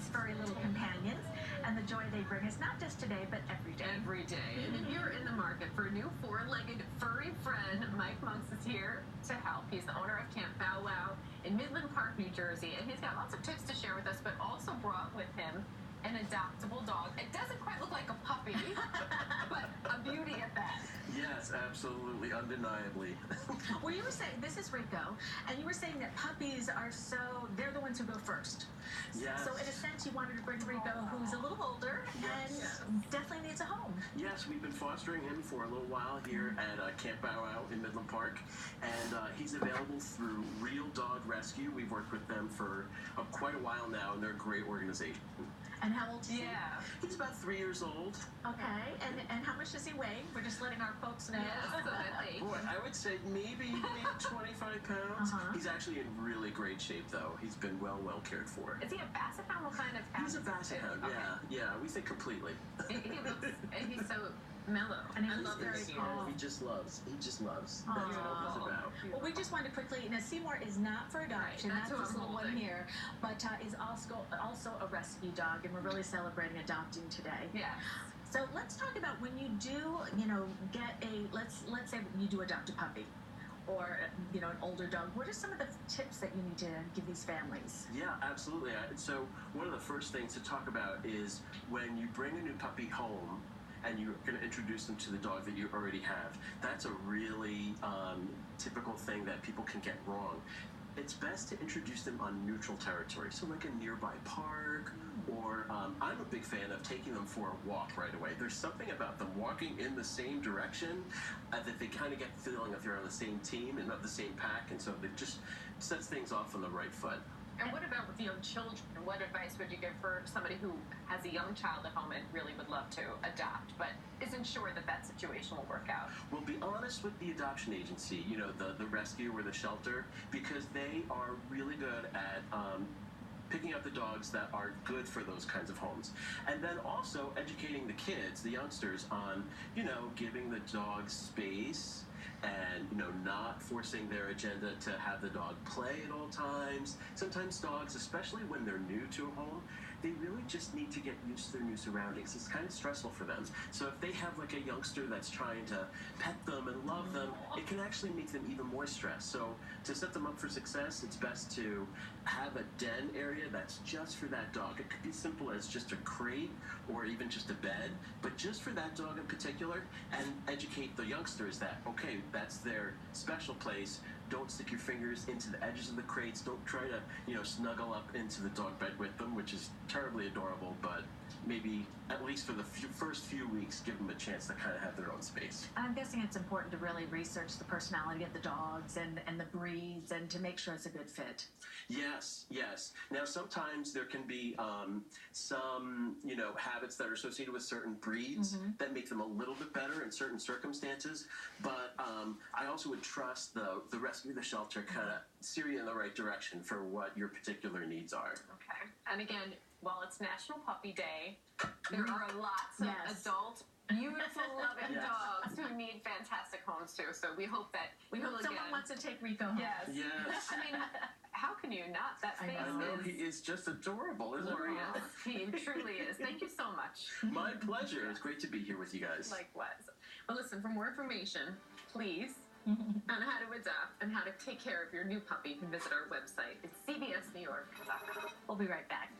these furry little companions and the joy they bring us not just today, but every day. Every day. And if you're in the market for a new four-legged furry friend, Mike Monks is here to help. He's the owner of Camp Bow Wow in Midland Park, New Jersey, and he's got lots of tips to share with us, but also brought with him an adoptable dog. It doesn't quite look like a puppy, but a beauty at that. Yes, absolutely, undeniably. Well, you were saying, this is Rico, and you were saying that puppies are they're the ones who go first. Yes. So in a sense, you wanted to bring Rico, who's a little older, and definitely needs a home. Yes, we've been fostering him for a little while here at Camp Bow Wow in Midland Park, and he's available through Real Dog Rescue. We've worked with them for quite a while now, and they're a great organization. And how old is he? Yeah. He's about 3 years old. Okay, and how much does he weigh? We're just letting our folks know. Yes, so that they... Boy, I would say maybe 25 pounds. He's actually in really great shape, though. He's been well cared for. Is he a basset hound? What kind of hound? He's a basset hound, Okay. yeah, we think completely. He's so mellow. And I love that. He just loves. That's what he's about. Well, we just wanted to quickly, now Seymour is not for adoption, Right, that's that's who this I'm little one holding. here, but is also a rescue dog, and we're really celebrating adopting today. Yeah. So let's talk about when you do, get let's say you do adopt a puppy or, an older dog. What are some of the tips that you need to give these families? Yeah, absolutely. So one of the first things to talk about is when you bring a new puppy home and you're going to introduce them to the dog that you already have. That's a really typical thing that people can get wrong. It's best to introduce them on neutral territory, so like a nearby park, or I'm a big fan of taking them for a walk right away. There's something about them walking in the same direction that they kind of get the feeling that they're on the same team and of the same pack, and so it just sets things off on the right foot. And what about with young children? What advice would you give for somebody who has a young child at home and really would love to adopt, but isn't sure that situation will work out? Well, be honest with the adoption agency, the rescue or the shelter, because they are really good at picking up the dogs that are good for those kinds of homes. And then also educating the kids, the youngsters, on, giving the dog space and, not forcing their agenda to have the dog play at all times. Sometimes dogs, especially when they're new to a home, they really just need to get used to their new surroundings. It's kind of stressful for them. So if they have like a youngster that's trying to pet them and love them, it can actually make them even more stressed. So to set them up for success, it's best to have a den area that's just for that dog. It could be simple as just a crate or even just a bed, but just for that dog in particular, and educate the youngsters that, okay, that's their special place. Don't stick your fingers into the edges of the crates. Don't try to, snuggle up into the dog bed with them, which is terribly adorable, but maybe at least for the first few weeks, give them a chance to kind of have their own space. I'm guessing it's important to really research the personality of the dogs and the breeds and to make sure it's a good fit. Yes. Now, sometimes there can be some, habits that are associated with certain breeds that make them a little bit better in certain circumstances. But I also would trust the rescue, the shelter, kind of steer you in the right direction for what your particular needs are. Okay. And again, while it's National Puppy Day, there are lots of adult, beautiful, loving dogs who need fantastic homes too. So we hope that someone wants to take Rico home. Yes. I mean, how can you not? That face I know, he is just adorable, isn't he? He truly is. Thank you so much. My pleasure. It's great to be here with you guys. Likewise. Well, listen, for more information, please, on how to adopt and how to take care of your new puppy, you can visit our website. It's cbsnewyork.com. We'll be right back.